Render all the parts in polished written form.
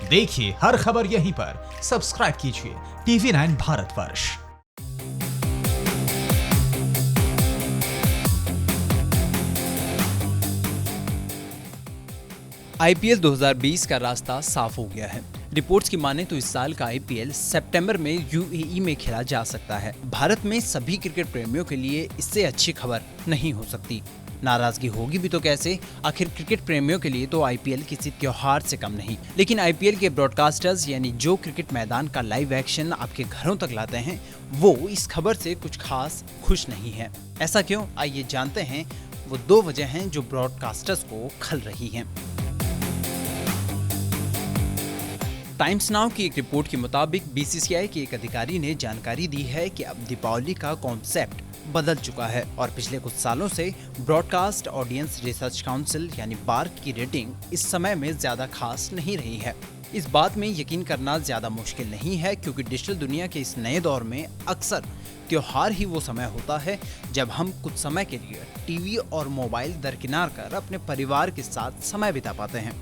देखिए हर खबर यहीं पर। सब्सक्राइब कीजिए TV9 भारतवर्ष। आईपीएल 2020 का रास्ता साफ हो गया है। रिपोर्ट्स की माने तो इस साल का आईपीएल सितंबर में यूएई में खेला जा सकता है। भारत में सभी क्रिकेट प्रेमियों के लिए इससे अच्छी खबर नहीं हो सकती। नाराजगी होगी भी तो कैसे, आखिर क्रिकेट प्रेमियों के लिए तो आईपीएल किसी त्योहार से कम नहीं। लेकिन आईपीएल के ब्रॉडकास्टर्स यानी जो क्रिकेट मैदान का लाइव एक्शन आपके घरों तक लाते हैं, वो इस खबर से कुछ खास खुश नहीं है। ऐसा क्यों, आइए जानते हैं। वो दो वजह हैं जो ब्रॉडकास्टर्स को खल रही हैं। टाइम्स नाउ की एक रिपोर्ट के मुताबिक बीसीसीआई के एक अधिकारी ने जानकारी दी है कि अब दीपावली का कॉन्सेप्ट बदल चुका है और पिछले कुछ सालों से ब्रॉडकास्ट ऑडियंस रिसर्च काउंसिल यानी बार्क की रेटिंग इस समय में ज्यादा खास नहीं रही है। इस बात में यकीन करना ज्यादा मुश्किल नहीं है, क्योंकि डिजिटल दुनिया के इस नए दौर में अक्सर त्योहार ही वो समय होता है जब हम कुछ समय के लिए टीवी और मोबाइल दरकिनार कर अपने परिवार के साथ समय बिता पाते हैं।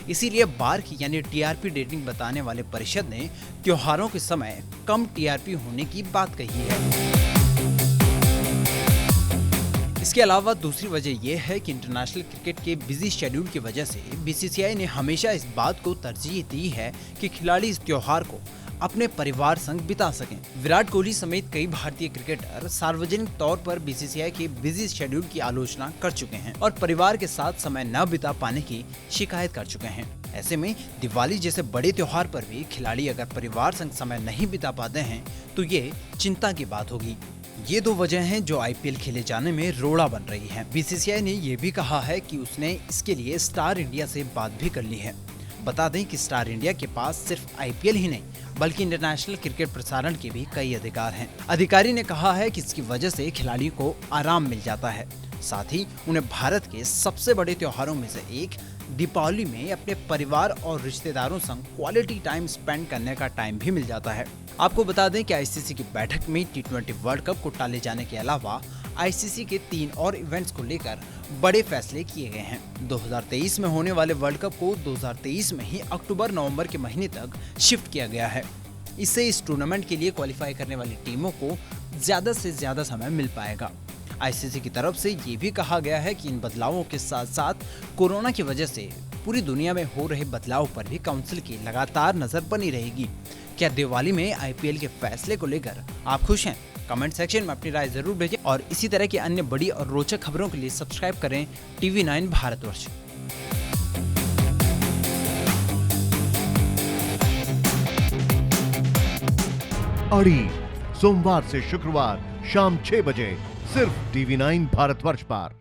इसीलिए बार्क यानी टीआरपी रेटिंग बताने वाले परिषद ने त्योहारों के समय कम टीआरपी होने की बात कही है। इसके अलावा दूसरी वजह यह है कि इंटरनेशनल क्रिकेट के बिजी शेड्यूल की वजह से बीसीसीआई ने हमेशा इस बात को तरजीह दी है कि खिलाड़ी इस त्योहार को अपने परिवार संग बिता सकें। विराट कोहली समेत कई भारतीय क्रिकेटर सार्वजनिक तौर पर बीसीसीआई के बिजी शेड्यूल की आलोचना कर चुके हैं और परिवार के साथ समय न बिता पाने की शिकायत कर चुके हैं। ऐसे में दिवाली जैसे बड़े त्योहार पर भी खिलाड़ी अगर परिवार संग समय नहीं बिता पाते हैं तो ये चिंता की बात होगी। ये दो वजह हैं जो आईपीएल खेले जाने में रोड़ा बन रही है। बीसीसीआई ने यह भी कहा है कि उसने इसके लिए स्टार इंडिया से बात भी कर ली है। बता दें कि स्टार इंडिया के पास सिर्फ आईपीएल ही नहीं बल्कि इंटरनेशनल क्रिकेट प्रसारण के भी कई अधिकार हैं। अधिकारी ने कहा है कि इसकी वजह से खिलाड़ी को आराम मिल जाता है, साथ ही उन्हें भारत के सबसे बड़े त्योहारों में से एक दीपावली में अपने परिवार और रिश्तेदारों संग क्वालिटी टाइम स्पेंड करने का टाइम भी मिल जाता है। आपको बता दें कि आईसीसी की बैठक में T20 वर्ल्ड कप को टाले जाने के अलावा आईसीसी के 3 और इवेंट्स को लेकर बड़े फैसले किए गए हैं। 2023 में होने वाले वर्ल्ड कप को 2023 में ही अक्टूबर-नवंबर के महीने तक शिफ्ट किया गया है। इससे इस टूर्नामेंट के लिए क्वालिफाई करने वाली टीमों को ज्यादा से ज्यादा समय मिल पाएगा। आईसीसी की तरफ से ये भी कहा गया है कि इन बदलावों के साथ साथ कोरोना की वजह से पूरी दुनिया में हो रहे बदलाव पर भी काउंसिल की लगातार नजर बनी रहेगी। क्या दिवाली में आईपीएल के फैसले को लेकर आप खुश हैं? कमेंट सेक्शन में अपनी राय जरूर भेजें और इसी तरह की अन्य बड़ी और रोचक खबरों के लिए सब्सक्राइब करें TV9 भारतवर्ष। अड़ी सोमवार से शुक्रवार शाम 6 बजे सिर्फ TV9 भारतवर्ष पर।